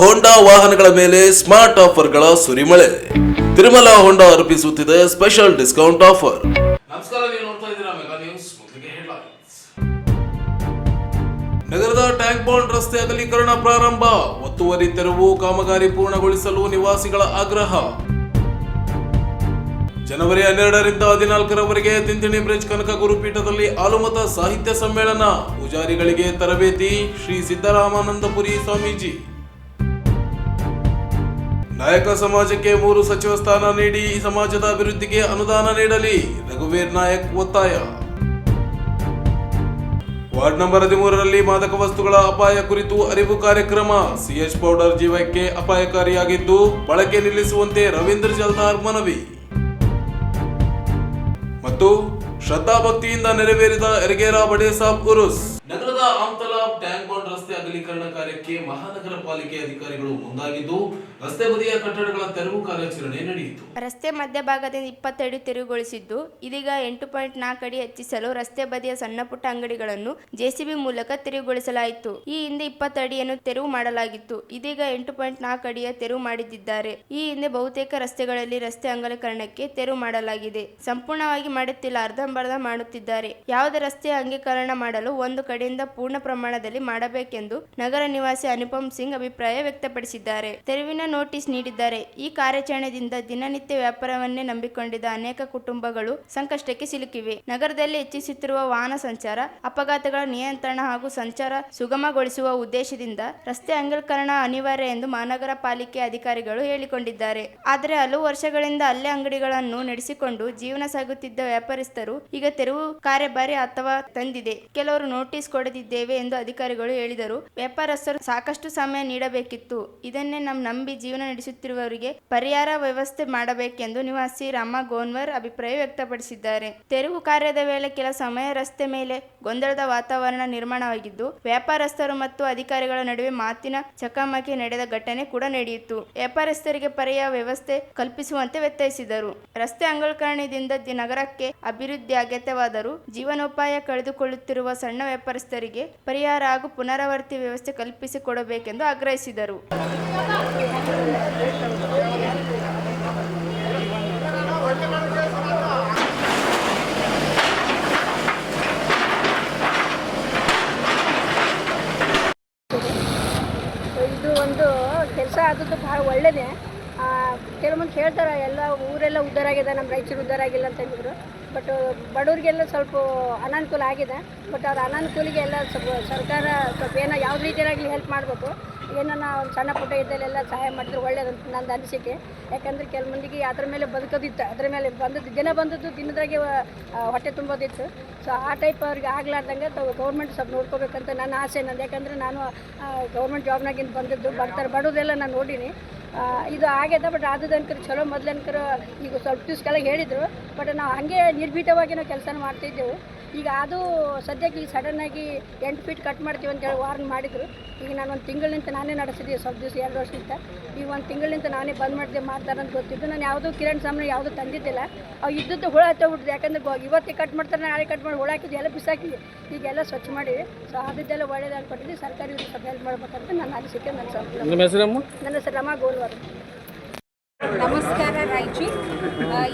ಹೋಂಡಾ ವಾಹನಗಳ ಮೇಲೆ ಸ್ಮಾರ್ಟ್ ಆಫರ್ಗಳ ಸುರಿಮಳೆ. ತಿರುಮಲ ಹೋಂಡಾ ಅರ್ಪಿಸುತ್ತಿದೆ special discount offer. ನಮಸ್ಕಾರ, ನೀವು ನೋಡ್ತಾ ಇದ್ದೀರಾ ಮೆಗಾ ನ್ಯೂಸ್. ಮೊದಲಿಗೆ ಹೆಡ್ಲೈನ್ಸ್. ನಗರದ ಟ್ಯಾಂಕ್ ಬಾಂಡ್ ರಸ್ತೆ ಅಗಲೀಕರಣ ಪ್ರಾರಂಭ. ಒತ್ತುವರಿ ತೆರವು ಕಾಮಗಾರಿ ಪೂರ್ಣಗೊಳಿಸಲು ನಿವಾಸಿಗಳ ಆಗ್ರಹ. ಜನವರಿ 12ರಿಂದ 14ರವರೆಗೆ ತಿಂತಿಣಿ ಬ್ರಿಡ್ಜ್ ಕನಕ ಗುರುಪೀಠದಲ್ಲಿ ಆಲುಮತ ಸಾಹಿತ್ಯ ಸಮ್ಮೇಳನ. ಪೂಜಾರಿಗಳಿಗೆ ತರಬೇತಿ. ಶ್ರೀ ಸಿದ್ದರಾಮಾನಂದಪುರಿ ಸ್ವಾಮೀಜಿ. ನಾಯಕ ಸಮಾಜಕ್ಕೆ 3 ಸಚಿವ ಸ್ಥಾನ ನೀಡಿ ಸಮಾಜದ ಅಭಿವೃದ್ಧಿಗೆ ಅನುದಾನ ನೀಡಲಿ. ರಘುವೀರ್ ನಾಯಕ್ ಒತ್ತಾಯ. ವಾರ್ಡ್ ನಂಬರ್ 13ರಲ್ಲಿ ಮಾದಕ ವಸ್ತುಗಳ ಅಪಾಯ ಕುರಿತು ಅರಿವು ಕಾರ್ಯಕ್ರಮ. ಸಿಎಚ್ ಪೌಡರ್ ಜೀವಕ್ಕೆ ಅಪಾಯಕಾರಿಯಾಗಿದ್ದು ಬಳಕೆ ನಿಲ್ಲಿಸುವಂತೆ ರವೀಂದ್ರ ಜಲ್ದಾರ್ ಮನವಿ. ಮತ್ತು ಶ್ರದ್ಧಾಭಕ್ತಿಯಿಂದ ನೆರವೇರಿದ ಯರಗೇರ ಬಡೇಸಾಬ್ ಉರುಸ್. ನಗರದ ಆಮ್ತಲಾಬ್ ಟ್ಯಾಂಕ್ ಬಾಂಡ್ ರಸ್ತೆ ಅಗಲೀಕರಣ ಕಾರ್ಯಕ್ಕೆ ಮಹಾನಗರ ಪಾಲಿಕೆ ಅಧಿಕಾರಿಗಳು ಮುಂದಾಗಿದ್ದು ರಸ್ತೆ ಬದಿಯ ಕಟ್ಟಡಗಳ ತೆರವು ಕಾರ್ಯಾಚರಣೆ ನಡೆಯಿತು. ರಸ್ತೆ ಮಧ್ಯಭಾಗದಿಂದ 20 ಅಡಿ ತೆರವುಗೊಳಿಸಿದ್ದು, ಇದೀಗ 8.4 ಅಡಿ ಹೆಚ್ಚಿಸಲು ರಸ್ತೆ ಬದಿಯ ಸಣ್ಣ ಪುಟ್ಟ ಅಂಗಡಿಗಳನ್ನು ಜೆಸಿಬಿ ಮೂಲಕ ತೆರವುಗೊಳಿಸಲಾಯಿತು. ಈ ಹಿಂದೆ 20 ಅಡಿಯನ್ನು ತೆರವು ಮಾಡಲಾಗಿತ್ತು. ಇದೀಗ 8.4 ಅಡಿಯ ತೆರವು ಮಾಡಿದ್ದಾರೆ. ಈ ಹಿಂದೆ ಬಹುತೇಕ ರಸ್ತೆಗಳಲ್ಲಿ ರಸ್ತೆ ಅಗಲೀಕರಣಕ್ಕೆ ತೆರವು ಮಾಡಲಾಗಿದೆ. ಸಂಪೂರ್ಣವಾಗಿ ಮಾಡುತ್ತಿಲ್ಲ, ಅರ್ಧಂಬರ್ಧ ಮಾಡುತ್ತಿದ್ದಾರೆ. ಯಾವುದೇ ರಸ್ತೆ ಅಗಲೀಕರಣ ಮಾಡಲು ಒಂದು ಕಡೆಯಿಂದ ಪೂರ್ಣ ಪ್ರಮಾಣದಲ್ಲಿ ಮಾಡಬೇಕೆಂದು ನಗರ ನಿವಾಸಿ ಅನುಪಮ್ ಸಿಂಗ್ ಅಭಿಪ್ರಾಯ ವ್ಯಕ್ತಪಡಿಸಿದ್ದಾರೆ. ತೆರವಿನ ನೋಟಿಸ್ ನೀಡಿದ್ದಾರೆ. ಈ ಕಾರ್ಯಾಚರಣೆಯಿಂದ ದಿನನಿತ್ಯ ವ್ಯಾಪಾರವನ್ನೇ ನಂಬಿಕೊಂಡಿದ್ದ ಅನೇಕ ಕುಟುಂಬಗಳು ಸಂಕಷ್ಟಕ್ಕೆ ಸಿಲುಕಿವೆ. ನಗರದಲ್ಲಿ ಹೆಚ್ಚಿಸುತ್ತಿರುವ ವಾಹನ ಸಂಚಾರ, ಅಪಘಾತಗಳ ನಿಯಂತ್ರಣ ಹಾಗೂ ಸಂಚಾರ ಸುಗಮಗೊಳಿಸುವ ಉದ್ದೇಶದಿಂದ ರಸ್ತೆ ಅಗಲೀಕರಣ ಅನಿವಾರ್ಯ ಎಂದು ಮಹಾನಗರ ಪಾಲಿಕೆ ಅಧಿಕಾರಿಗಳು ಹೇಳಿಕೊಂಡಿದ್ದಾರೆ. ಆದರೆ ಹಲವು ವರ್ಷಗಳಿಂದ ಅಲ್ಲೇ ಅಂಗಡಿಗಳನ್ನು ನಡೆಸಿಕೊಂಡು ಜೀವನ ಸಾಗುತ್ತಿದ್ದ ವ್ಯಾಪಾರಸ್ಥರು ಈಗ ತೆರವು ಕಾರ್ಯಭಾರಿ ಅಥವಾ ತಂದಿದೆ. ಕೆಲವರು ನೋಟಿಸ್ ಕೊಡದಿದ್ದೇವೆ ಎಂದು ಅಧಿಕಾರಿಗಳು ಹೇಳಿದರು. ವ್ಯಾಪಾರಸ್ಥರು ಸಾಕಷ್ಟು ಸಮಯ ನೀಡಬೇಕಿತ್ತು. ಇದನ್ನೇ ನಂಬಿ ಜೀವನ ನಡೆಸುತ್ತಿರುವವರಿಗೆ ಪರಿಹಾರ ವ್ಯವಸ್ಥೆ ಮಾಡಬೇಕೆಂದು ನಿವಾಸಿ ರಾಮ ಗೋನ್ವರ್ ಅಭಿಪ್ರಾಯ ವ್ಯಕ್ತಪಡಿಸಿದ್ದಾರೆ. ತೆರವು ಕಾರ್ಯದ ವೇಳೆ ಕೆಲ ಸಮಯ ರಸ್ತೆ ಮೇಲೆ ಗೊಂದಲದ ವಾತಾವರಣ ನಿರ್ಮಾಣವಾಗಿದ್ದು, ವ್ಯಾಪಾರಸ್ಥರು ಮತ್ತು ಅಧಿಕಾರಿಗಳ ನಡುವೆ ಮಾತಿನ ಚಕಮಕಿ ನಡೆದ ಘಟನೆ ಕೂಡ ನಡೆಯಿತು. ವ್ಯಾಪಾರಸ್ಥರಿಗೆ ಪರ್ಯಾಯ ವ್ಯವಸ್ಥೆ ಕಲ್ಪಿಸುವಂತೆ ಒತ್ತಾಯಿಸಿದರು. ರಸ್ತೆ ಅಗಲೀಕರಣದಿಂದ ನಗರಕ್ಕೆ ಅಭಿವೃದ್ಧಿ ಅಗತ್ಯವಾದರೂ ಜೀವನೋಪಾಯ ಕಳೆದುಕೊಳ್ಳುತ್ತಿರುವ ಸಣ್ಣ ವ್ಯಾಪಾರಸ್ಥರಿಗೆ ಪರಿಹಾರ ಹಾಗೂ ಪುನರಾವರ್ತಿ ವ್ಯವಸ್ಥೆ ಕಲ್ಪಿಸಿಕೊಡಬೇಕೆಂದು ಆಗ್ರಹಿಸಿದರು. ಇದು ಒಂದು ಕೆಲಸ ಆದದ್ದು ಭಾಳ ಒಳ್ಳೆಯದೇ. ಕೆಲವೊಂದು ಹೇಳ್ತಾರೆ ಎಲ್ಲ ಊರೆಲ್ಲ ಉದ್ಧಾರ ಆಗಿದೆ, ನಮ್ಮ ರಾಯಚೂರು ಉದ್ಧಾರ ಆಗಿಲ್ಲ ಅಂತ ಹೇಳಿದ್ರು. ಬಟ್ ಬಡವರಿಗೆಲ್ಲ ಸ್ವಲ್ಪ ಅನಾನುಕೂಲ ಆಗಿದೆ. ಬಟ್ ಅವ್ರ ಅನಾನುಕೂಲಿಗೆ ಎಲ್ಲ ಸ್ವಲ್ಪ ಸರ್ಕಾರ ಸ್ವಲ್ಪ ಏನೋ ಯಾವುದೇ ರೀತಿಯಾಗಲಿ ಹೆಲ್ಪ್ ಮಾಡಬೇಕು. ಏನನ್ನ ಒಂದು ಸಣ್ಣ ಪುಟ್ಟ ಇದ್ದಲ್ಲೆಲ್ಲ ಸಹಾಯ ಮಾಡಿದ್ರೆ ಒಳ್ಳೆಯದಂತ ನಂದು ಅನಿಸಿಕೆ. ಯಾಕಂದರೆ ಕೆಲವು ಮಂದಿಗೆ ಅದ್ರ ಮೇಲೆ ಬದುಕೋದಿತ್ತು, ಅದ್ರ ಮೇಲೆ ಬಂದದ್ದು ಜನ ಬಂದದ್ದು ದಿನದಾಗೆ ಹೊಟ್ಟೆ ತುಂಬೋದಿತ್ತು. ಸೊ ಆ ಟೈಪ್ ಅವ್ರಿಗೆ ಆಗ್ಲಾರ್ದಂಗೆ ಗೌರ್ಮೆಂಟ್ ಸ್ವಲ್ಪ ನೋಡ್ಕೋಬೇಕಂತ ನನ್ನ ಆಸೆ ನಂದು. ಯಾಕಂದರೆ ನಾನು ಗೌರ್ಮೆಂಟ್ ಜಾಬ್ನಾಗಿಂದ ಬಂದದ್ದು ಬರ್ತಾರೆ ಬಡೋದೆಲ್ಲ ನಾನು ನೋಡೀನಿ. ಇದು ಆಗ್ಯದ. ಬಟ್ ಆದದನ್ಕರ ಚಲೋ ಮೊದಲನ್ಕರ ಈಗ ಸ್ವಲ್ಪ ದಿವ್ಸ ಕೆಳಗೆ ಹೇಳಿದರು. ಬಟ್ ನಾವು ಹಾಗೆ ನಿರ್ಭೀತವಾಗಿ ನಾವು ಕೆಲಸ ಮಾಡ್ತಿದ್ದೆವು. ಈಗ ಅದು ಸದ್ಯಕ್ಕೆ ಈಗ ಸಡನ್ನಾಗಿ 8 ಫೀಟ್ ಕಟ್ ಮಾಡ್ತೀವಿ ಅಂತೇಳಿ ವಾರ್ನ್ ಮಾಡಿದರು. ಈಗ ನಾನು ಒಂದು ತಿಂಗಳಿಂದ ನಾನೇ ನಡೆಸಿದ್ದೀವಿ, ಸ್ವಲ್ಪ ದಿವಸ 2 ವರ್ಷದಿಂದ. ಈಗ ಒಂದು ತಿಂಗಳಿಂದ ನಾನೇ ಬಂದ್ ಮಾಡಿದೆ ಮಾಡ್ತಾರಂತ ಗೊತ್ತಿದ್ದು. ನಾನು ಯಾವುದೂ ಕಿರಣ್ ಸಾಮಾನು ಯಾವುದೂ ತಂದಿದ್ದಿಲ್ಲ. ಅವು ಇದ್ದದ್ದು ಹುಳ ಹತ್ತೋಗ್ಬಿಟ್ಟಿದೆ. ಯಾಕಂದರೆ ಇವತ್ತೇ ಕಟ್ ಮಾಡ್ತಾರೆ, ನಾಳೆ ಕಟ್ ಮಾಡಿ ಹುಳ ಹಾಕಿದ್ದು ಎಲ್ಲ ಬಿಸಾಕಿದ್ವಿ. ಈಗೆಲ್ಲ ಸ್ವಚ್ಛ ಮಾಡಿವಿ. ಸೊ ಆದದ್ದೆಲ್ಲ ಒಳ್ಳೇದಾಗಿ ಕೊಟ್ಟಿದ್ವಿ. ಸರ್ಕಾರಿ ಸ್ವಲ್ಪ ಹೆಲ್ಪ್ ಮಾಡ್ಬೇಕಂತ ನನ್ನ ಅನಿಸಿಕೆ. ನನ್ನ ಹೆಸರು ರಮಾ ಗೋಲ್ವಾರ್. ನಮಸ್ಕಾರ ರಾಯಚೂರು.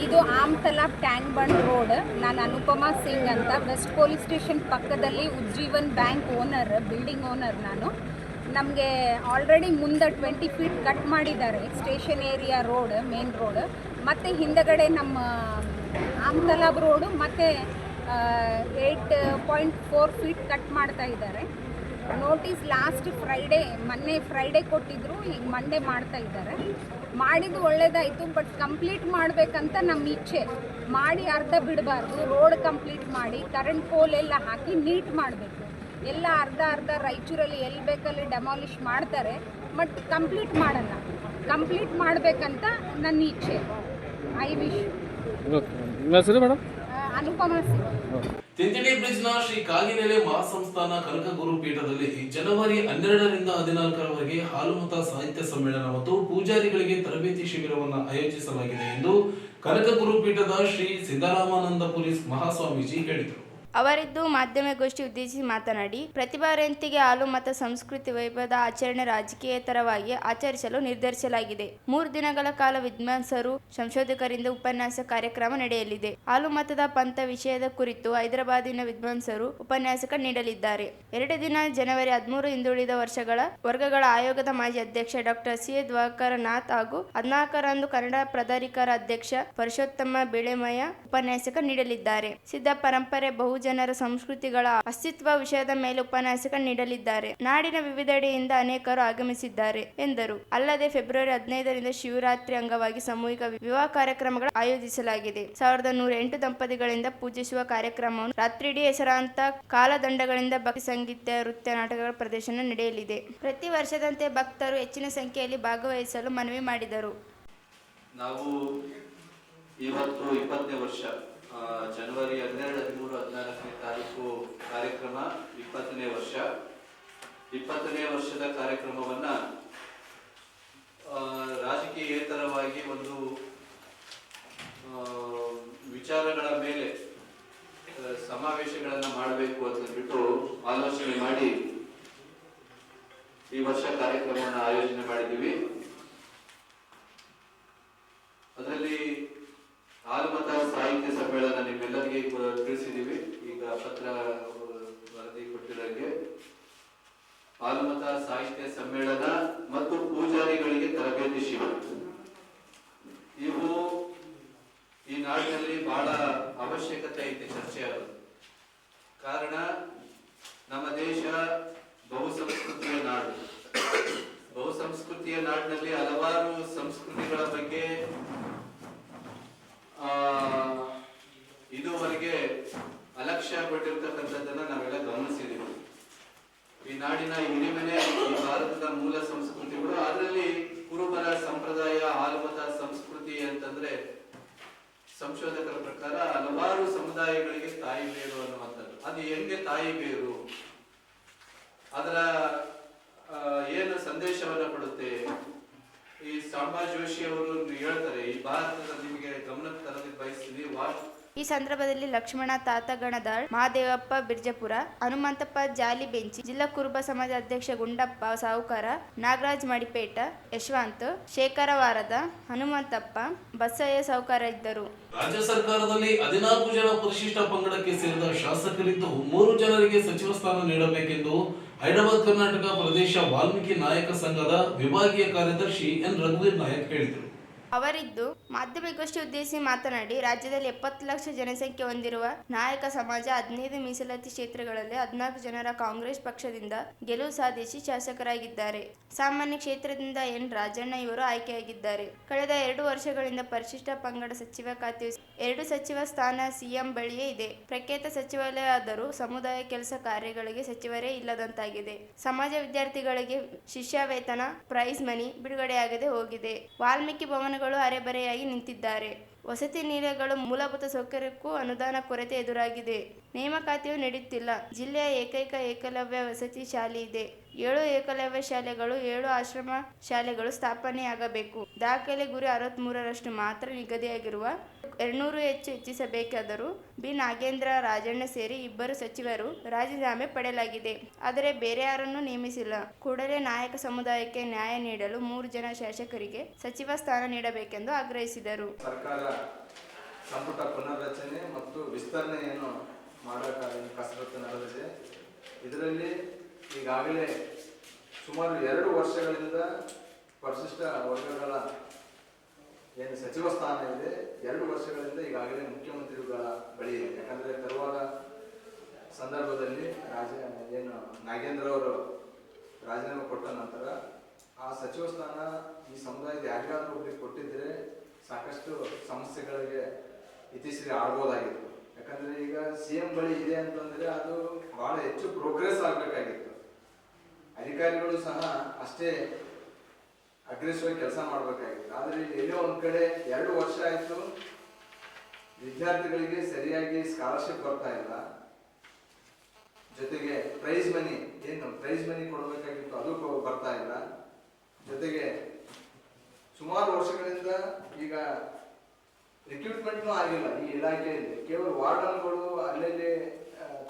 ಇದು ಆಮ್ತಲಾಬ್ ಟ್ಯಾಂಕ್ ಬಂಡ್ ರೋಡ್. ನಾನು ಅನುಪಮಾ ಸಿಂಗ್ ಅಂತ, ವೆಸ್ಟ್ ಪೊಲೀಸ್ ಸ್ಟೇಷನ್ ಪಕ್ಕದಲ್ಲಿ Ujjivan bank owner, building owner ನಾನು. ನಮಗೆ ಆಲ್ರೆಡಿ ಮುಂದೆ 20 ಫೀಟ್ ಕಟ್ ಮಾಡಿದ್ದಾರೆ station area road, main road. ಮತ್ತು ಹಿಂದಗಡೆ ನಮ್ಮ ಆಮ್ತಲಾಬ್ ರೋಡು ಮತ್ತು 8.4 ಫೀಟ್ ಕಟ್ ಮಾಡ್ತಾ ಇದ್ದಾರೆ. ನೋಟಿಸ್ ಲಾಸ್ಟ್ ಮೊನ್ನೆ ಫ್ರೈಡೇ ಕೊಟ್ಟಿದ್ರು, ಈಗ ಮಂಡೇ ಮಾಡ್ತಾ ಇದ್ದಾರೆ. ಮಾಡಿದ್ದು ಒಳ್ಳೇದಾಯಿತು. ಬಟ್ ಕಂಪ್ಲೀಟ್ ಮಾಡಬೇಕಂತ ನಮ್ಮ ಇಚ್ಛೆ. ಮಾಡಿ ಅರ್ಧ ಬಿಡಬಾರ್ದು. ರೋಡ್ ಕಂಪ್ಲೀಟ್ ಮಾಡಿ ಕರೆಂಟ್ ಪೋಲ್ ಎಲ್ಲ ಹಾಕಿ ನೀಟ್ ಮಾಡಬೇಕು. ಎಲ್ಲ ಅರ್ಧ ರಾಯಚೂರಲ್ಲಿ ಎಲ್ಲಿ ಬೇಕಲ್ಲಿ ಡೆಮಾಲಿಷ್ ಮಾಡ್ತಾರೆ, ಬಟ್ ಕಂಪ್ಲೀಟ್ ಮಾಡಲ್ಲ. ಕಂಪ್ಲೀಟ್ ಮಾಡಬೇಕಂತ ನನ್ನ ಇಚ್ಛೆ. I wish. Anupama Singh. Tintini bridge ನ ಶ್ರೀ ಕಾಗಿನೆಲೆ ಮಹಾಸಂಸ್ಥಾನ ಕನಕ ಗುರುಪೀಠದಲ್ಲಿ ಜನವರಿ 12ರಿಂದ 14ರವರೆಗೆ ಹಾಲುಮತ ಸಾಹಿತ್ಯ ಸಮ್ಮೇಳನ ಮತ್ತು ಪೂಜಾರಿಗಳಿಗೆ ತರಬೇತಿ ಶಿಬಿರವನ್ನು ಆಯೋಜಿಸಲಾಗಿದೆ ಎಂದು ಕನಕ ಗುರುಪೀಠದ ಶ್ರೀ ಸಿದ್ದರಾಮಾನಂದಪುರಿ ಮಹಾಸ್ವಾಮೀಜಿ ಹೇಳಿದರು. ಅವರಿದ್ದು ಮಾಧ್ಯಮಗೋಷ್ಠಿ ಉದ್ದೇಶಿಸಿ ಮಾತನಾಡಿ, ಪ್ರತಿಭಾವಂತಿಕೆ ಹಾಲು ಮತ ಸಂಸ್ಕೃತಿ ವೈಭವದ ಆಚರಣೆ ರಾಜಕೀಯೇತರವಾಗಿ ಆಚರಿಸಲು ನಿರ್ಧರಿಸಲಾಗಿದೆ. 3 ದಿನಗಳ ಕಾಲ ವಿದ್ವಾಂಸರು, ಸಂಶೋಧಕರಿಂದ ಉಪನ್ಯಾಸ ಕಾರ್ಯಕ್ರಮ ನಡೆಯಲಿದೆ. ಹಾಲು ಮತದ ಪಂಥ ವಿಷಯದ ಕುರಿತು ಹೈದರಾಬಾದಿನ ವಿದ್ವಾಂಸರು ಉಪನ್ಯಾಸ ನೀಡಲಿದ್ದಾರೆ. 2 ದಿನ ಜನವರಿ 13 ಹಿಂದುಳಿದ ವರ್ಗಗಳ ಆಯೋಗದ ಮಾಜಿ ಅಧ್ಯಕ್ಷ ಡಾ ಸಿ ದಿವಾಕರ ನಾಥ್ ಹಾಗೂ 14ರಂದು ಕನ್ನಡ ಪ್ರಾಧಿಕಾರ ಅಧ್ಯಕ್ಷ ಪರಶೋತ್ತಮ ಬಿಳೆಮಯ ಉಪನ್ಯಾಸ ನೀಡಲಿದ್ದಾರೆ. ಸಿದ್ಧ ಪರಂಪರೆ, ಬಹುಜನರ ಸಂಸ್ಕೃತಿಗಳ ಅಸ್ತಿತ್ವ ವಿಷಯದ ಮೇಲೆ ಉಪನ್ಯಾಸ ನೀಡಲಿದ್ದಾರೆ. ನಾಡಿನ ವಿವಿಧೆಡೆಯಿಂದ ಅನೇಕರು ಆಗಮಿಸಿದ್ದಾರೆ ಎಂದರು. ಅಲ್ಲದೆ ಫೆಬ್ರವರಿ 15ರಿಂದ ಶಿವರಾತ್ರಿ ಅಂಗವಾಗಿ ಸಾಮೂಹಿಕ ವಿವಾಹ ಕಾರ್ಯಕ್ರಮಗಳು ಆಯೋಜಿಸಲಾಗಿದೆ. 1108 ದಂಪತಿಗಳಿಂದ ಪೂಜಿಸುವ ಕಾರ್ಯಕ್ರಮವನ್ನು ರಾತ್ರಿಯಿಡೀ ಹೆಸರಾಂತ ಕಾಲದಂಡಗಳಿಂದ ಭಕ್ತಿ ಸಂಗೀತ, ನೃತ್ಯ, ನಾಟಕಗಳ ಪ್ರದರ್ಶನ ನಡೆಯಲಿದೆ. ಪ್ರತಿ ವರ್ಷದಂತೆ ಭಕ್ತರು ಹೆಚ್ಚಿನ ಸಂಖ್ಯೆಯಲ್ಲಿ ಭಾಗವಹಿಸಲು ಮನವಿ ಮಾಡಿದರು. ನಾವು ಇವತ್ತು 20ನೇ ವರ್ಷ ಜನವರಿ 12, 13, 14ನೇ ತಾರೀಕು ಕಾರ್ಯಕ್ರಮ 20ನೇ ವರ್ಷ. 20ನೇ ವರ್ಷದ ಕಾರ್ಯಕ್ರಮವನ್ನ ರಾಜಕೀಯೇತರವಾಗಿ ಒಂದು ವಿಚಾರಗಳ ಮೇಲೆ ಸಮಾವೇಶಗಳನ್ನ ಮಾಡಬೇಕು ಅಂತಂದ್ಬಿಟ್ಟು ಆಲೋಚನೆ ಮಾಡಿ ಈ ವರ್ಷ ಕಾರ್ಯಕ್ರಮವನ್ನು ಆಯೋಜನೆ ಮಾಡಿದ್ದೀವಿ. ಅದರಲ್ಲಿ ಹಾಲುಮತ ಸಾಹಿತ್ಯ ಸಮ್ಮೇಳನ ನಿಮ್ಮೆಲ್ಲರಿಗೆ ತಿಳಿಸಿದ್ದೀವಿ. ಈಗ ಪತ್ರ ವರದಿ ಕೊಟ್ಟಿರೋಂಗೆ ಹಾಲುಮತ ಸಾಹಿತ್ಯ ಸಮ್ಮೇಳನ ಮತ್ತು ಪೂಜಾರಿಗಳಿಗೆ ತರಬೇತಿ ಶಿಬಿರ ಇವು ಈ ನಾಡಿನಲ್ಲಿ ಬಹಳ ಅವಶ್ಯಕತೆ ಐತೆ ಚರ್ಚೆ ಆಗೋದು. ಕಾರಣ ನಮ್ಮ ದೇಶ ಬಹುಸಂಸ್ಕೃತಿಯ ನಾಡು. ಬಹುಸಂಸ್ಕೃತಿಯ ನಾಡಿನಲ್ಲಿ ಹಲವಾರು ಸಂಸ್ಕೃತಿಗಳ ಬಗ್ಗೆ ಇದುವರೆಗೆ ಅಲಕ್ಷ್ಯಪಟ್ಟಿರ್ತಕ್ಕಂಥದ್ದನ್ನ ನಾವೆಲ್ಲ ಗಮನಿಸಿದ್ದೀವಿ. ಈ ನಾಡಿನ ಹಿರಿಮೆನೆ ಈ ಭಾರತದ ಮೂಲ ಸಂಸ್ಕೃತಿಗಳು. ಅದರಲ್ಲಿ ಕುರುಬರ ಸಂಪ್ರದಾಯ, ಹಾಲುಮತ ಸಂಸ್ಕೃತಿ ಅಂತಂದ್ರೆ ಸಂಶೋಧಕರ ಪ್ರಕಾರ ಹಲವಾರು ಸಮುದಾಯಗಳಿಗೆ ತಾಯಿ ಬೇರು ಅನ್ನುವಂಥದ್ದು. ಅದು ಹೆಂಗೆ ತಾಯಿ ಬೇರು, ಅದರ ಏನು ಸಂದೇಶವನ್ನ ಕೊಡುತ್ತೆ, ಈ ಸಾಂಬಾ ಜೋಶಿ ಅವರು ಹೇಳ್ತಾರೆ. ಈ ಭಾರತದ ನಿಮಗೆ ಗಮನಕ್ಕೆ ತರಲಿಕ್ಕೆ ಬಯಸ್ತೀನಿ. ಈ ಸಂದರ್ಭದಲ್ಲಿ ಲಕ್ಷ್ಮಣ ತಾತಗಣದಾಳ್, ಮಹಾದೇವಪ್ಪ ಬಿರ್ಜಪುರ, ಹನುಮಂತಪ್ಪ ಜಾಲಿ ಬೆಂಚಿ, ಜಿಲ್ಲಾ ಕುರುಬ ಸಮಾಜ ಅಧ್ಯಕ್ಷ ಗುಂಡಪ್ಪ ಸಾವುಕಾರ, ನಾಗರಾಜ್ ಮಡಿಪೇಟ, ಯಶವಂತ್, ಶೇಖರ ವಾರದ, ಹನುಮಂತಪ್ಪ, ಬಸಯ್ಯ ಸಾವುಕಾರ ಇದ್ದರು. ರಾಜ್ಯ ಸರ್ಕಾರದಲ್ಲಿ 14 ಜನ ಪರಿಶಿಷ್ಟ ಪಂಗಡಕ್ಕೆ ಸೇರಿದ ಶಾಸಕರಿದ್ದು 3 ಜನರಿಗೆ ಸಚಿವ ಸ್ಥಾನ ನೀಡಬೇಕೆಂದು ಹೈದರಾಬಾದ್ ಕರ್ನಾಟಕ ಪ್ರದೇಶ ವಾಲ್ಮೀಕಿ ನಾಯಕ ಸಂಘದ ವಿಭಾಗೀಯ ಕಾರ್ಯದರ್ಶಿ ಎನ್ ರಘುವೀರ್ ನಾಯಕ್ ಹೇಳಿದರು. ಅವರಿದ್ದು ಮಾಧ್ಯಮಗೋಷ್ಠಿ ಉದ್ದೇಶಿಸಿ ಮಾತನಾಡಿ, ರಾಜ್ಯದಲ್ಲಿ 70 ಲಕ್ಷ ಜನಸಂಖ್ಯೆ ಹೊಂದಿರುವ ನಾಯಕ ಸಮಾಜ 15 ಮೀಸಲಾತಿ ಕ್ಷೇತ್ರಗಳಲ್ಲಿ 14 ಜನರ ಕಾಂಗ್ರೆಸ್ ಪಕ್ಷದಿಂದ ಗೆಲುವು ಸಾಧಿಸಿ ಶಾಸಕರಾಗಿದ್ದಾರೆ. ಸಾಮಾನ್ಯ ಕ್ಷೇತ್ರದಿಂದ ಎನ್ ರಾಜಣ್ಣ ಇವರು ಆಯ್ಕೆಯಾಗಿದ್ದಾರೆ. ಕಳೆದ 2 ವರ್ಷಗಳಿಂದ ಪರಿಶಿಷ್ಟ ಪಂಗಡ ಸಚಿವ ಖಾತೆ 2 ಸಚಿವ ಸ್ಥಾನ ಸಿಎಂ ಬಳಿಯೇ ಇದೆ. ಪ್ರಖ್ಯಾತ ಸಚಿವಾಲಯ ಆದರೂ ಸಮುದಾಯ ಕೆಲಸ ಕಾರ್ಯಗಳಿಗೆ ಸಚಿವರೇ ಇಲ್ಲದಂತಾಗಿದೆ. ಸಮಾಜ ವಿದ್ಯಾರ್ಥಿಗಳಿಗೆ ಶಿಷ್ಯ ವೇತನ, ಪ್ರೈಸ್ ಮನಿ ಬಿಡುಗಡೆಯಾಗದೆ ಹೋಗಿದೆ. ವಾಲ್ಮೀಕಿ ಭವನಗಳು ಅರೆಬರೆಯಾಗಿ ನಿಂತಿದ್ದಾರೆ. ವಸತಿ ನಿಲಯಗಳು, ಮೂಲಭೂತ ಸೌಕರ್ಯಕ್ಕೂ ಅನುದಾನ ಕೊರತೆ ಎದುರಾಗಿದೆ. ನೇಮಕಾತಿಯೂ ನಡೆಯುತ್ತಿಲ್ಲ. ಜಿಲ್ಲೆಯ ಏಕೈಕ ಏಕಲವ್ಯ ವಸತಿ ಶಾಲೆ ಇದೆ. 7 ಏಕಲವ್ಯ ಶಾಲೆಗಳು, 7 ಆಶ್ರಮ ಶಾಲೆಗಳು ಸ್ಥಾಪನೆಯಾಗಬೇಕು. ದಾಖಲೆ ಗುರಿ 63ರಷ್ಟು ಮಾತ್ರ ನಿಗದಿಯಾಗಿರುವ 200 ಹೆಚ್ಚಿಸಬೇಕಾದರೂ ಬಿ ನಾಗೇಂದ್ರ, ರಾಜಣ್ಣ ಸೇರಿ 2 ಸಚಿವರು ರಾಜೀನಾಮೆ ಪಡೆಯಲಾಗಿದೆ. ಆದರೆ ಬೇರೆ ಯಾರನ್ನೂ ನೇಮಿಸಿಲ್ಲ. ಕೂಡಲೇ ನಾಯಕ ಸಮುದಾಯಕ್ಕೆ ನ್ಯಾಯ ನೀಡಲು 3 ಜನ ಶಾಸಕರಿಗೆ ಸಚಿವ ಸ್ಥಾನ ನೀಡಬೇಕೆಂದು ಆಗ್ರಹಿಸಿದರು. ಸರ್ಕಾರ ಸಂಪುಟ ಪುನರ್ರಚನೆ ಮತ್ತು ವಿಸ್ತರಣೆಯನ್ನು ಮಾಡಬೇಕಾದ ಕಸರತ್ತು ನಡೆದಿದೆ. ಇದರಲ್ಲಿ ಈಗಾಗಲೇ ಸುಮಾರು 2 ವರ್ಷಗಳಿಂದ ಪರಿಶಿಷ್ಟ ವರ್ಗಗಳ ಏನು ಸಚಿವ ಸ್ಥಾನ ಇದೆ, 2 ವರ್ಷಗಳಿಂದ ಈಗಾಗಲೇ ಮುಖ್ಯಮಂತ್ರಿಗಳ ಬಳಿ ಇದೆ. ಯಾಕಂದರೆ ತರುವಾದ ಸಂದರ್ಭದಲ್ಲಿ ಏನು ನಾಗೇಂದ್ರ ಅವರು ರಾಜೀನಾಮೆ ಕೊಟ್ಟ ನಂತರ ಆ ಸಚಿವ ಸ್ಥಾನ ಈ ಸಮುದಾಯದ ಯಾರಿಗಾದ್ರೂ ಒಬ್ಬರಿಗೆ ಕೊಟ್ಟಿದ್ರೆ ಸಾಕಷ್ಟು ಸಮಸ್ಯೆಗಳಿಗೆ ಇತ್ತೀಚೆಗೆ ಆಡ್ಬೋದಾಗಿತ್ತು. ಯಾಕಂದ್ರೆ ಈಗ ಸಿಎಂ ಬಳಿ ಇದೆ ಅಂತಂದ್ರೆ ಅದು ಬಹಳ ಹೆಚ್ಚು ಪ್ರೋಗ್ರೆಸ್ ಆಗಬೇಕಾಗಿತ್ತು. ಅಧಿಕಾರಿಗಳು ಸಹ ಅಷ್ಟೇ ಅಗ್ರೆಸಿವ್ ಆಗಿ ಕೆಲಸ ಮಾಡಬೇಕಾಗಿತ್ತು. ಆದರೆ ಎಲ್ಲೋ ಒಂದ್ ಕಡೆ 2 ವರ್ಷ ಆಯ್ತು, ವಿದ್ಯಾರ್ಥಿಗಳಿಗೆ ಸರಿಯಾಗಿ ಸ್ಕಾಲರ್ಶಿಪ್ ಬರ್ತಾ ಇಲ್ಲ. ಜೊತೆಗೆ ಪ್ರೈಸ್ ಮನಿ ಕೊಡಬೇಕಾಗಿತ್ತು, ಅದು ಬರ್ತಾ ಇಲ್ಲ. ಜೊತೆಗೆ ಸುಮಾರು ವರ್ಷಗಳಿಂದ ಈಗ ರಿಕ್ರೂಟ್ಮೆಂಟ್ನೂ ಆಗಿಲ್ಲ ಈ ಇಲಾಖೆಯಲ್ಲಿ. ಕೇವಲ ವಾರ್ಡನ್ಗಳು ಅಲ್ಲಲ್ಲಿ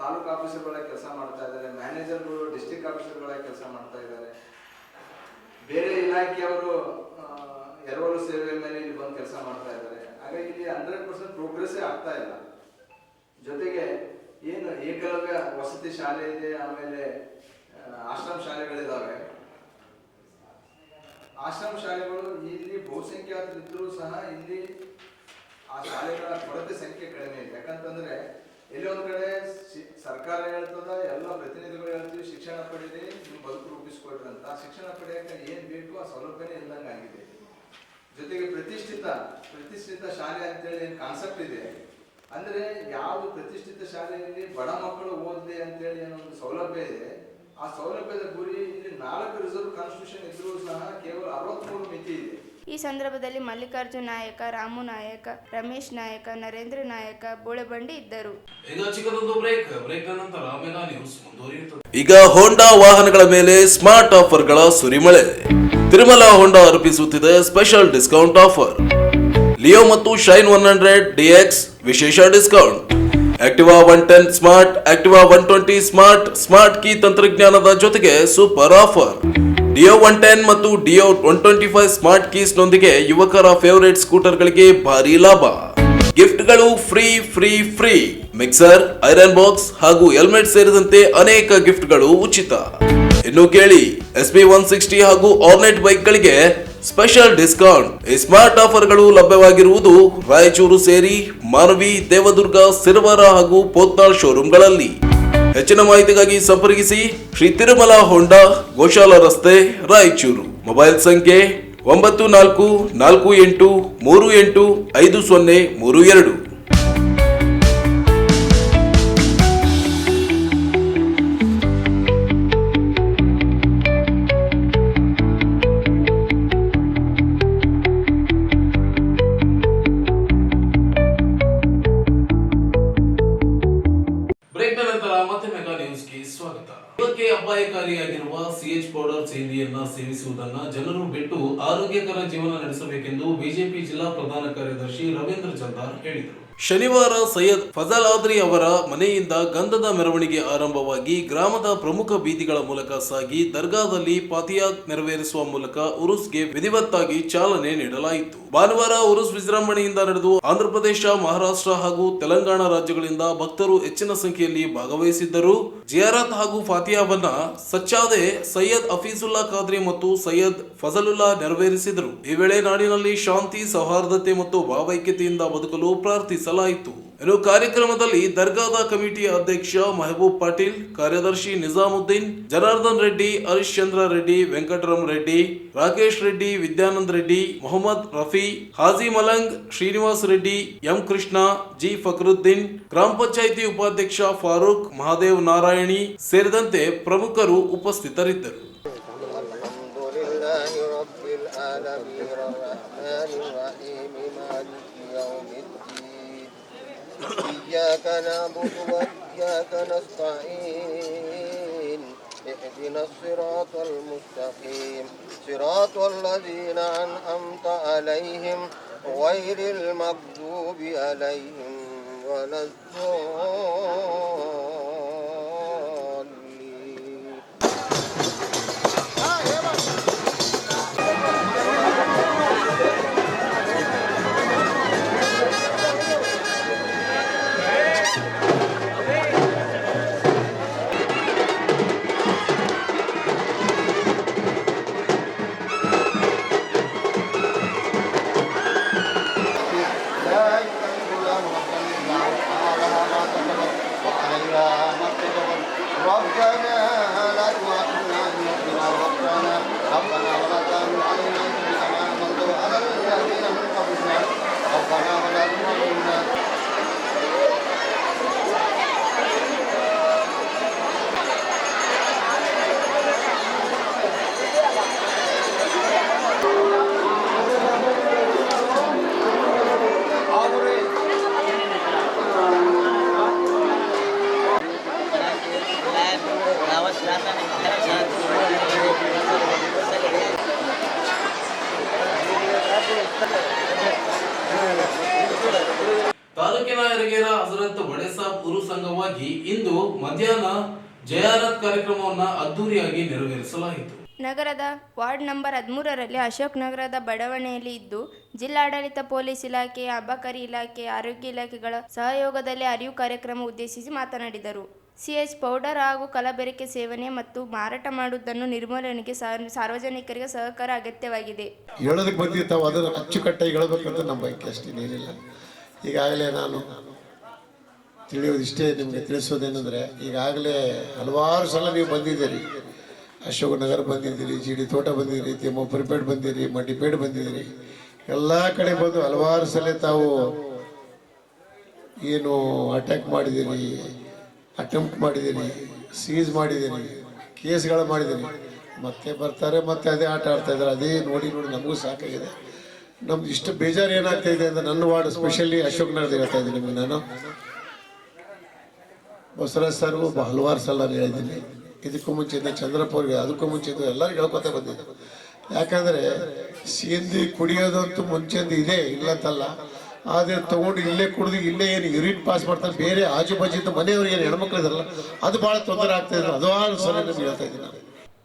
ತಾಲೂಕು ಆಫೀಸರ್ಗಳಾಗಿ ಕೆಲಸ ಮಾಡ್ತಾ ಇದ್ದಾರೆ, ಮ್ಯಾನೇಜರ್ಗಳು ಡಿಸ್ಟ್ರಿಕ್ಟ್ ಆಫೀಸರ್ಗಳಾಗಿ ಕೆಲಸ ಮಾಡ್ತಾ ಇದ್ದಾರೆ. ಬೇರೆ ಇಲಾಖೆಯವರು ಎರವಲು ಸೇವೆ ಮೇಲೆ ಇಲ್ಲಿ ಬಂದು ಕೆಲಸ ಮಾಡ್ತಾ ಇದ್ದಾರೆ. ಹಾಗಾಗಿ ಇಲ್ಲಿ 100% ಪ್ರೋಗ್ರೆಸ್ಸೇ ಆಗ್ತಾ ಇಲ್ಲ. ಜೊತೆಗೆ ಏನು ಏಕಲವ್ಯ ವಸತಿ ಶಾಲೆ ಇದೆ, ಆಮೇಲೆ ಆಶ್ರಮ ಶಾಲೆಗಳಿದ್ದಾವೆ. ಆಶ್ರಮ ಶಾಲೆಗಳು ಇಲ್ಲಿ ಬಹುಸಂಖ್ಯಾತರಿದ್ದರೂ ಸಹ ಇಲ್ಲಿ ಆ ಶಾಲೆಗಳ ಕೊರತೆ ಸಂಖ್ಯೆ ಕಡಿಮೆ ಇದೆ. ಯಾಕಂತಂದ್ರೆ ಎಲ್ಲಿ ಒಂದ್ ಕಡೆ ಸರ್ಕಾರ ಹೇಳ್ತದ, ಎಲ್ಲ ಪ್ರತಿನಿಧಿಗಳು ಹೇಳ್ತೀವಿ ಶಿಕ್ಷಣ ಪಡೀರಿ, ನೀವು ಬದುಕು ರೂಪಿಸ್ಕೊಡ್ರಿ ಅಂತ. ಶಿಕ್ಷಣ ಪಡೆಯಕ್ಕೆ ಏನ್ ಬೇಕು ಆ ಸೌಲಭ್ಯನೇ ಇಲ್ದಂಗೆ ಆಗಿದೆ. ಜೊತೆಗೆ ಪ್ರತಿಷ್ಠಿತ ಶಾಲೆ ಅಂತೇಳಿ ಏನ್ ಕಾನ್ಸೆಪ್ಟ್ ಇದೆ, ಅಂದ್ರೆ ಯಾವ ಪ್ರತಿಷ್ಠಿತ ಶಾಲೆಯಲ್ಲಿ ಬಡ ಮಕ್ಕಳು ಓದ್ಲಿ ಅಂತೇಳಿ ಏನೊಂದು ಸೌಲಭ್ಯ ಇದೆ. ಆ ಸೌಲಭ್ಯದ ಗುರಿ ಇಲ್ಲಿ 4 ರಿಸರ್ವ್ ಕಾನ್ಸ್ಟಿಟ್ಯೂಷನ್ ಇದ್ರೂ ಸಹ ಕೇವಲ 63 ಮಿತಿ ಇದೆ. ಈ ಸಂದರ್ಭದಲ್ಲಿ ಮಲ್ಲಿಕಾರ್ಜುನ್ ನಾಯಕ, ರಾಮು ನಾಯಕ, ರಮೇಶ್ ನಾಯಕ, ನರೇಂದ್ರ ನಾಯಕ, ಬೋಳೆಬಂಡಿ ಇದ್ದರು. ಈಗ ಚಿಕ್ಕದೊಂದು ಬ್ರೇಕ್ ನಂತರ ಮೆಗಾ ನ್ಯೂಸ್ ಮುಂದುವರಿಯುತ್ತದೆ. ಈಗ ಹೋಂಡಾ ವಾಹನಗಳ ಮೇಲೆ ಸ್ಮಾರ್ಟ್ ಆಫರ್ಗಳ ಸುರಿಮಳೆ. ತಿರುಮಲ ಹೋಂಡಾ ಅರ್ಪಿಸುತ್ತಿದೆ ಸ್ಪೆಷಲ್ ಡಿಸ್ಕೌಂಟ್ ಆಫರ್. ಲಿಯೋ ಮತ್ತು ಶೈನ್ 100 DX ವಿಶೇಷ discount. Activa 110 smart, Activa 120 smart, smart key ತಂತ್ರಜ್ಞಾನದ ಜೊತೆಗೆ ಸೂಪರ್ ಆಫರ್. ಡಿಯೋ 110 ಮತ್ತು ಡಿಯೋ 125 ಸ್ಮಾರ್ಟ್ ಕೀಸ್ ನೊಂದಿಗೆ ಯುವಕರ ಫೇವರೇಟ್ ಸ್ಕೂಟರ್ ಗಳಿಗೆ ಭಾರಿ ಲಾಭ. ಗಿಫ್ಟ್ಗಳು ಫ್ರೀ. ಮಿಕ್ಸರ್, ಐರನ್ ಬಾಕ್ಸ್ ಹಾಗೂ ಹೆಲ್ಮೆಟ್ ಸೇರಿದಂತೆ ಅನೇಕ ಗಿಫ್ಟ್ಗಳು ಉಚಿತ. ಇನ್ನು ಕೇಳಿ, SB 160 ಹಾಗೂ ಆರ್ನೆಟ್ ಬೈಕ್ ಗಳಿಗೆ ಸ್ಪೆಷಲ್ ಡಿಸ್ಕೌಂಟ್. ಈ ಸ್ಮಾರ್ಟ್ ಆಫರ್ಗಳು ಲಭ್ಯವಾಗಿರುವುದು ರಾಯಚೂರು ಸೇರಿ ಮಾನವಿ, ದೇವದುರ್ಗ, ಸಿರವಾರ ಹಾಗೂ ಪೋತ್ನಾಳ್ ಶೋರೂಮ್ಗಳಲ್ಲಿ. ಹೆಚ್ಚಿನ ಮಾಹಿತಿಗಾಗಿ ಸಂಪರ್ಕಿಸಿ ಶ್ರೀ ತಿರುಮಲ ಹೋಂಡಾ, ಗೋಶಾಲ ರಸ್ತೆ, ರಾಯಚೂರು. ಮೊಬೈಲ್ ಸಂಖ್ಯೆ 9448385032. ಇದಕ್ಕೆ ಅಪಾಯಕಾರಿಯಾಗಿರುವ CH ಪೌಡರ್ ಸೇಂದಿಯನ್ನ ಸೇವಿಸುವುದನ್ನ ಜನರು ಬಿಟ್ಟು ಆರೋಗ್ಯಕರ ಜೀವನ ನಡೆಸಬೇಕೆಂದು ಬಿಜೆಪಿ ಜಿಲ್ಲಾ ಪ್ರಧಾನ ಕಾರ್ಯದರ್ಶಿ ರವೀಂದ್ರ ಚಂದಾರ್ ಹೇಳಿದರು. ಶನಿವಾರ ಸೈಯದ್ ಫಜಲಾದ್ರಿ ಅವರ ಮನೆಯಿಂದ ಗಂಧದ ಮೆರವಣಿಗೆ ಆರಂಭವಾಗಿ ಗ್ರಾಮದ ಪ್ರಮುಖ ಬೀದಿಗಳ ಮೂಲಕ ಸಾಗಿ ದರ್ಗಾದಲ್ಲಿ ಫಾತಿಯಾ ನೆರವೇರಿಸುವ ಮೂಲಕ ಉರುಸ್ಗೆ ವಿಧಿವತ್ತಾಗಿ ಚಾಲನೆ ನೀಡಲಾಯಿತು. ಭಾನುವಾರ ಉರುಸ್ ವಿಜೃಂಭಣೆಯಿಂದ ನಡೆದು ಆಂಧ್ರಪ್ರದೇಶ, ಮಹಾರಾಷ್ಟ್ರ ಹಾಗೂ ತೆಲಂಗಾಣ ರಾಜ್ಯಗಳಿಂದ ಭಕ್ತರು ಹೆಚ್ಚಿನ ಸಂಖ್ಯೆಯಲ್ಲಿ ಭಾಗವಹಿಸಿದ್ದರು. ಜಿಯಾರತ್ ಹಾಗೂ ಫಾತಿಯಾವನ್ನ ಸಚ್ಚಾದೆ ಸೈಯದ್ ಹಫೀಜುಲ್ಲಾ ಖಾದ್ರಿ ಮತ್ತು ಸೈಯದ್ ಫಜಲುಲ್ಲಾ ನೆರವೇರಿಸಿದರು. ಈ ವೇಳೆ ನಾಡಿನಲ್ಲಿ ಶಾಂತಿ, ಸೌಹಾರ್ದತೆ ಮತ್ತು ಭಾವೈಕ್ಯತೆಯಿಂದ ಬದುಕಲು ಪ್ರಾರ್ಥಿಸಲಾಯಿತು. ಇನ್ನು ಕಾರ್ಯಕ್ರಮದಲ್ಲಿ ದರ್ಗಾದ ಕಮಿಟಿಯ ಅಧ್ಯಕ್ಷ ಮೆಹಬೂಬ್ ಪಾಟೀಲ್, ಕಾರ್ಯದರ್ಶಿ ನಿಜಾಮುದ್ದೀನ್, ಜನಾರ್ದನ್ ರೆಡ್ಡಿ, ಹರೀಶ್ ಚಂದ್ರ ರೆಡ್ಡಿ, ವೆಂಕಟರಮ್ ರೆಡ್ಡಿ, ರಾಕೇಶ್ ರೆಡ್ಡಿ, ವಿದ್ಯಾನಂದ್ ರೆಡ್ಡಿ, ಮೊಹಮ್ಮದ್ ರಫಿ, ಹಾಜಿ ಮಲಂಗ್, ಶ್ರೀನಿವಾಸ್ ರೆಡ್ಡಿ, ಎಂ ಕೃಷ್ಣ, ಜಿ ಫಕ್ರುದ್ದೀನ್, ಗ್ರಾಮ ಪಂಚಾಯಿತಿ ಉಪಾಧ್ಯಕ್ಷ ಫಾರೂಕ್, ಮಹಾದೇವ್ ನಾರಾಯಣಿ ಸೇರಿದಂತೆ ಪ್ರಮುಖರು ಉಪಸ್ಥಿತರಿದ್ದರು. إياك نعبد وإياك نستعين اهدنا الصراط المستقيم صراط الذين أنعمت عليهم غير المغضوب عليهم ولا الضالين. ತಾಲೂಕಿನ ಯರಗೇರ ಹಜರತ್ ಬಡೇಸಾಬ್ ಉರುಸ್ ಅಂಗವಾಗಿ ಇಂದು ಮಧ್ಯಾಹ್ನ ಜಯಾರತ್ ಕಾರ್ಯಕ್ರಮವನ್ನು ಅದ್ದೂರಿಯಾಗಿ ನೆರವೇರಿಸಲಾಯಿತು. ನಗರದ ವಾರ್ಡ್ ನಂಬರ್ 13ರಲ್ಲಿ ಅಶೋಕ್ ನಗರದ ಬಡಾವಣೆಯಲ್ಲಿ ಇದ್ದು ಜಿಲ್ಲಾಡಳಿತ, ಪೊಲೀಸ್ ಇಲಾಖೆ, ಅಬಕಾರಿ ಇಲಾಖೆ, ಆರೋಗ್ಯ ಇಲಾಖೆಗಳ ಸಹಯೋಗದಲ್ಲಿ ಅರಿವು ಕಾರ್ಯಕ್ರಮ ಉದ್ದೇಶಿಸಿ ಮಾತನಾಡಿದರು. ಸಿಎಚ್ ಪೌಡರ್ ಹಾಗೂ ಕಲಬೆರಕೆ ಸೇವನೆ ಮತ್ತು ಮಾರಾಟ ಮಾಡುವುದನ್ನು ನಿರ್ಮೂಲನೆಗೆ ಸಾರ್ವಜನಿಕರಿಗೆ ಸಹಕಾರ ಅಗತ್ಯವಾಗಿದೆ. ಹೇಳೋದಕ್ಕೆ ಬಂದಿರ್ತಾವೆ, ಅದನ್ನು ಅಚ್ಚುಕಟ್ಟಾಗಿ ಹೇಳಬೇಕಂತ ನಮ್ಮ ಬಯಕೆ ಅಷ್ಟೇನಿಲ್ಲ. ಈಗಾಗಲೇ ನಾನು ತಿಳಿಯೋದಿಷ್ಟೇ, ನಿಮಗೆ ತಿಳಿಸೋದೇನೆಂದರೆ, ಈಗಾಗಲೇ ಹಲವಾರು ಸಲ ನೀವು ಬಂದಿದ್ದೀರಿ. ಅಶೋಕ್ ನಗರ ಬಂದಿದ್ದೀರಿ, ಜಿಡಿ ತೋಟ ಬಂದಿದ್ದೀರಿ, ತಿಮ್ಮಪ್ಪರಿಪೇಟ್ ಬಂದಿದ್ದೀರಿ, ಮಂಡಿಪೇಟ್ ಬಂದಿದ್ದೀರಿ. ಎಲ್ಲ ಕಡೆ ಬಂದು ಹಲವಾರು ಸಲ ತಾವು ಏನು ಅಟ್ಯಾಕ್ ಮಾಡಿದ್ದೀರಿ, ಅಟೆಂಪ್ಟ್ ಮಾಡಿದ್ದೀರಿ, ಸೀಸ್ ಮಾಡಿದ್ದೀರಿ, ಕೇಸ್ಗಳು ಮಾಡಿದ್ದೀರಿ. ಮತ್ತೆ ಬರ್ತಾರೆ, ಮತ್ತೆ ಅದೇ ಆಟ ಆಡ್ತಾ ಇದ್ದಾರೆ. ಅದೇ ನೋಡಿ ನೋಡಿ ನಮಗೂ ಸಾಕಾಗಿದೆ. ನಮ್ದು ಇಷ್ಟು ಬೇಜಾರು ಏನಾಗ್ತಾ ಇದೆ ಅಂದರೆ, ನನ್ನ ವಾರ್ಡ್ ಸ್ಪೆಷಲಿ ಅಶೋಕ್ ನಗರದಲ್ಲಿ ಹೇಳ್ತಾ ಇದ್ದೀನಿ ನಿಮಗೆ. ನಾನು ಬಸವರಾಜ್ ಸರ್ಗೂ ಹಲವಾರು ಸಲ ನಾನು ಹೇಳಿದ್ದೀನಿ. ಇದಕ್ಕೂ ಮುಂಚೆಯಿಂದ ಚಂದ್ರಪ್ಪ ಅವ್ರಿಗೆ, ಅದಕ್ಕೂ ಮುಂಚೆಯಿಂದ ಎಲ್ಲರಿಗೂ ಹೇಳ್ಕೊತಾ ಬಂದಿದ್ದೆ. ಯಾಕಂದರೆ ಸೇಂದಿ ಕುಡಿಯೋದಂತೂ ಮುಂಚೆಯಿಂದ ಇದೆ, ಇಲ್ಲಂತಲ್ಲ. ಆದರೆ ತೊಗೊಂಡು ಇಲ್ಲೇ ಕುಡಿದು ಇಲ್ಲೇ ಏನು ಯೂರಿನ್ ಪಾಸ್ ಮಾಡ್ತಾರೆ, ಬೇರೆ ಆಜು ಬಾಜಿಂದ ಮನೆಯವ್ರಿಗೆ ಏನು ಹೆಣ್ಮಕ್ಳು ಇದಾರಲ್ಲ, ಅದು ಭಾಳ ತೊಂದರೆ ಆಗ್ತಾಯಿದ್ರು. ಹಲವಾರು ಸಲ ನಿಮ್ಗೆ ಹೇಳ್ತಾ ಇದ್ದೀನಿ ನಾನು.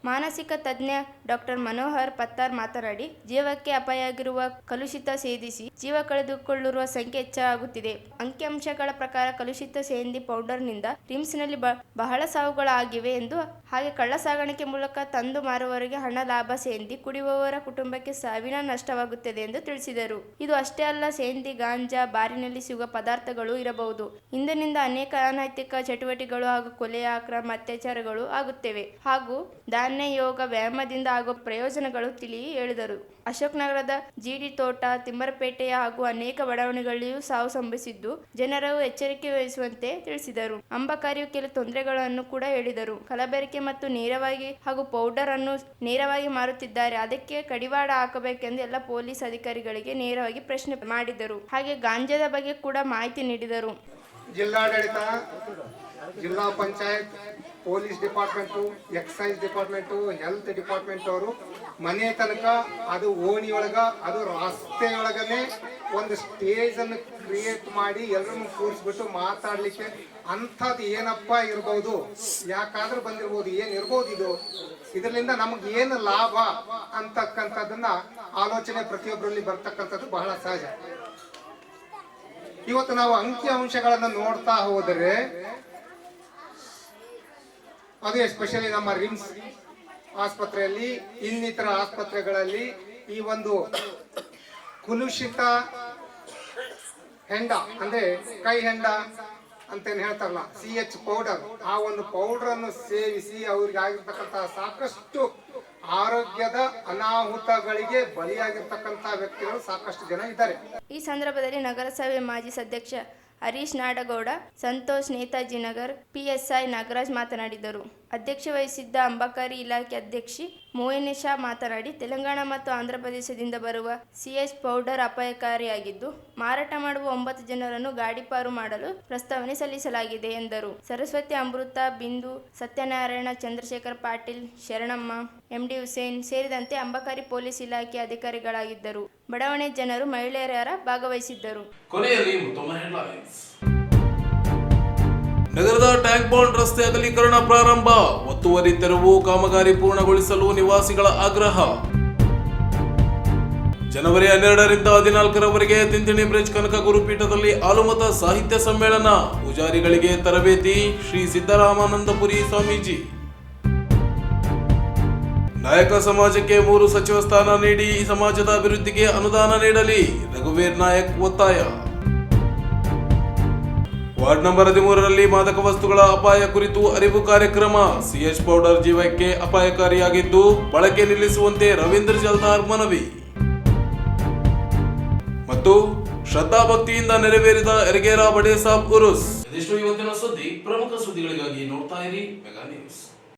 ಮಾನಸಿಕ ತಜ್ಞ ಡಾಕ್ಟರ್ ಮನೋಹರ್ ಪತ್ತಾರ್ ಮಾತನಾಡಿ, ಜೀವಕ್ಕೆ ಅಪಾಯ ಆಗಿರುವ ಕಲುಷಿತ ಸೇದಿಸಿ ಜೀವ ಕಳೆದುಕೊಳ್ಳುವ ಸಂಖ್ಯೆ ಹೆಚ್ಚಾಗುತ್ತಿದೆ. ಅಂಕಿಅಂಶಗಳ ಪ್ರಕಾರ ಕಲುಷಿತ ಸೇಂದಿ ಪೌಡರ್ನಿಂದ ರಿಮ್ಸ್ನಲ್ಲಿ ಬಹಳ ಸಾವುಗಳು ಆಗಿವೆ ಎಂದು, ಹಾಗೆ ಕಳ್ಳ ಸಾಗಾಣಿಕೆ ಮೂಲಕ ತಂದು ಮಾರುವವರಿಗೆ ಹಣ ಲಾಭ, ಸೇಂದಿ ಕುಡಿಯುವವರ ಕುಟುಂಬಕ್ಕೆ ಸಾವಿನ ನಷ್ಟವಾಗುತ್ತದೆ ಎಂದು ತಿಳಿಸಿದರು. ಇದು ಅಷ್ಟೇ ಅಲ್ಲ, ಸೇಂದಿ, ಗಾಂಜಾ, ಬಾರಿನಲ್ಲಿ ಸಿಗುವ ಪದಾರ್ಥಗಳು ಇರಬಹುದು. ಇಂದಿನಿಂದ ಅನೇಕ ಅನೈತಿಕ ಚಟುವಟಿಕೆಗಳು ಹಾಗೂ ಕೊಲೆ, ಅಕ್ರಮ, ಅತ್ಯಾಚಾರಗಳು ಆಗುತ್ತವೆ. ಹಾಗೂ ಧಾನ್ಯ, ಯೋಗ, ವ್ಯಾಯಾಮದಿಂದ ಆಗುವ ಪ್ರಯೋಜನಗಳು ತಿಳಿ ಹೇಳಿದರು. ಅಶೋಕ್ ನಗರದ ಜಿಡಿ ತೋಟ, ತಿಮ್ಮರಪೇಟೆಯ ಹಾಗೂ ಅನೇಕ ಬಡಾವಣೆಗಳಲ್ಲಿಯೂ ಸಾವು ಸಂಭವಿಸಿದ್ದು, ಜನರು ಎಚ್ಚರಿಕೆ ವಹಿಸುವಂತೆ ತಿಳಿಸಿದರು. ಅಂಬಕಾರಿಯು ಕೆಲವು ತೊಂದರೆಗಳನ್ನು ಕೂಡ ಹೇಳಿದರು. ಕಲಬೆರಕೆ ಮತ್ತು ನೇರವಾಗಿ ಹಾಗೂ ಪೌಡರ್ ಅನ್ನು ನೇರವಾಗಿ ಮಾರುತ್ತಿದ್ದಾರೆ, ಅದಕ್ಕೆ ಕಡಿವಾಣ ಹಾಕಬೇಕೆಂದು ಎಲ್ಲ ಪೊಲೀಸ್ ಅಧಿಕಾರಿಗಳಿಗೆ ನೇರವಾಗಿ ಪ್ರಶ್ನೆ ಮಾಡಿದರು. ಹಾಗೆ ಗಾಂಜಾದ ಬಗ್ಗೆ ಕೂಡ ಮಾಹಿತಿ ನೀಡಿದರು. ಜಿಲ್ಲಾಡಳಿತ, ಜಿಲ್ಲಾ panchayat, police department, excise department, health department ಅವರು ಮನೆ ತನಕ, ಅದು ಓಣಿಯೊಳಗ, ಅದು ರಸ್ತೆಯೊಳಗನೆ ಒಂದು ಸ್ಟೇಜನ್ನು ಕ್ರಿಯೇಟ್ ಮಾಡಿ ಎಲ್ಲರನ್ನು ಕೂರಿಸ್ಬಿಟ್ಟು ಮಾತಾಡಲಿಕ್ಕೆ ಅಂಥದ್ದು ಏನಪ್ಪ ಇರ್ಬೋದು, ಯಾಕಾದ್ರೂ ಬಂದಿರ್ಬೋದು, ಏನಿರ್ಬೋದು, ಇದರಿಂದ ನಮ್ಗೆ ಏನು ಲಾಭ ಅಂತಕ್ಕಂಥದ್ದನ್ನ ಆಲೋಚನೆ ಪ್ರತಿಯೊಬ್ಬರಲ್ಲಿ ಬರ್ತಕ್ಕಂಥದ್ದು ಬಹಳ ಸಹಜ. ಇವತ್ತು ನಾವು ಅಂಕಿ ಅಂಶಗಳನ್ನು ನೋಡ್ತಾ ಹೋದರೆ, ಅದು ಎಸ್ಪೆಷಲಿ ನಮ್ಮ ರಿಮ್ಸ್ ಆಸ್ಪತ್ರೆಯಲ್ಲಿ, ಇನ್ನಿತರ ಆಸ್ಪತ್ರೆಗಳಲ್ಲಿ ಈ ಒಂದು ಕುಲುಷಿತ ಹೆಂಡ, ಅಂದ್ರೆ ಕೈ ಹೆಂಡ ಅಂತೇನು ಹೇಳ್ತಾರಲ್ಲ, CH ಪೌಡರ್, ಆ ಒಂದು ಪೌಡರ್ ಅನ್ನು ಸೇವಿಸಿ ಅವ್ರಿಗೆ ಆಗಿರ್ತಕ್ಕಂತಹ ಸಾಕಷ್ಟು ಆರೋಗ್ಯದ ಅನಾಹುತಗಳಿಗೆ ಬಲಿಯಾಗಿರ್ತಕ್ಕಂಥ ವ್ಯಕ್ತಿಗಳು ಸಾಕಷ್ಟು ಜನ ಇದ್ದಾರೆ. ಈ ಸಂದರ್ಭದಲ್ಲಿ ನಗರಸಭೆ ಮಾಜಿ ಸದಸ್ಯ ಹರೀಶ್ ನಾಡಗೌಡ, ಸಂತೋಷ್ ನೇತಾಜಿ ನಗರ್, PSI ನಾಗರಾಜ್ ಮಾತನಾಡಿದರು. ಅಧ್ಯಕ್ಷ ವಹಿಸಿದ್ದ ಅಂಬಕಾರಿ ಇಲಾಖೆ ಅಧ್ಯಕ್ಷಿ ಮೋಯಿನಿಶಾ ಮಾತನಾಡಿ, ತೆಲಂಗಾಣ ಮತ್ತು ಆಂಧ್ರ ಪ್ರದೇಶದಿಂದ ಬರುವ CH ಪೌಡರ್ ಅಪಾಯಕಾರಿಯಾಗಿದ್ದು, ಮಾರಾಟ ಮಾಡುವ 9 ಜನರನ್ನು ಗಾಡಿಪಾರು ಮಾಡಲು ಪ್ರಸ್ತಾವನೆ ಸಲ್ಲಿಸಲಾಗಿದೆ ಎಂದರು. ಸರಸ್ವತಿ, ಅಮೃತ, ಬಿಂದು, ಸತ್ಯನಾರಾಯಣ, ಚಂದ್ರಶೇಖರ್ ಪಾಟೀಲ್, ಶರಣಮ್ಮ, MD ಹುಸೇನ್ ಸೇರಿದಂತೆ ಅಂಬಕಾರಿ ಪೊಲೀಸ್ ಇಲಾಖೆ ಅಧಿಕಾರಿಗಳಾಗಿದ್ದರು. ಬಡಾವಣೆ ಜನರು, ಮಹಿಳೆಯರ ಭಾಗವಹಿಸಿದ್ದರು. ಕೊನೆಯಲ್ಲಿ ಮತ್ತೊಮ್ಮೆ ಹೆಡ್ಲೈನ್ಸ್. ನಗರದ ಟ್ಯಾಂಕ್ ಬಾಂಡ್ ರಸ್ತೆ ಅಗಲೀಕರಣ ಪ್ರಾರಂಭ, ಒತ್ತುವರಿ ತೆರವು ಕಾಮಗಾರಿ ಪೂರ್ಣಗೊಳಿಸಲು ನಿವಾಸಿಗಳ ಆಗ್ರಹ. ಜನವರಿ 12ರಿಂದ 14ರವರೆಗೆ ತಿಂತಿಣಿ ಬ್ರಿಡ್ಜ್ ಕನಕ ಗುರುಪೀಠದಲ್ಲಿ ಆಲುಮತ ಸಾಹಿತ್ಯ ಸಮ್ಮೇಳನ, ಪೂಜಾರಿಗಳಿಗೆ ತರಬೇತಿ, ಶ್ರೀ ಸಿದ್ದರಾಮಾನಂದಪುರಿ ಸ್ವಾಮೀಜಿ. ನಾಯಕ ಸಮಾಜಕ್ಕೆ 3 ಸಚಿವ ಸ್ಥಾನ ನೀಡಿ ಸಮಾಜದ ಅಭಿವೃದ್ಧಿಗೆ ಅನುದಾನ ನೀಡಲಿ, ರಘುವೀರ್ ನಾಯಕ್ ಒತ್ತಾಯ. ವಾರ್ಡ್ ನಂಬರ್ 13ರಲ್ಲಿ ಮಾದಕ ವಸ್ತುಗಳ ಅಪಾಯ ಕುರಿತು ಅರಿವು ಕಾರ್ಯಕ್ರಮ, CH ಪೌಡರ್ ಜೀವಕ್ಕೆ ಅಪಾಯಕಾರಿಯಾಗಿದ್ದು ಬಳಕೆ ನಿಲ್ಲಿಸುವಂತೆ ರವೀಂದ್ರ ಜಲ್ದಾರ್ ಮನವಿ. ಮತ್ತು ಶ್ರದ್ಧಾಭಕ್ತಿಯಿಂದ ನೆರವೇರಿದ ಯರಗೇರ ಬಡೇಸಾಬ್ ಉರುಸ್. ಇದಿಷ್ಟು ಇವತ್ತಿನ ಸುದ್ದಿ. ಪ್ರಮುಖ ಸುದ್ದಿಗಳಿಗಾಗಿ ನೋಡ್ತಾ ಇರಿ ಮೆಗಾ ನ್ಯೂಸ್.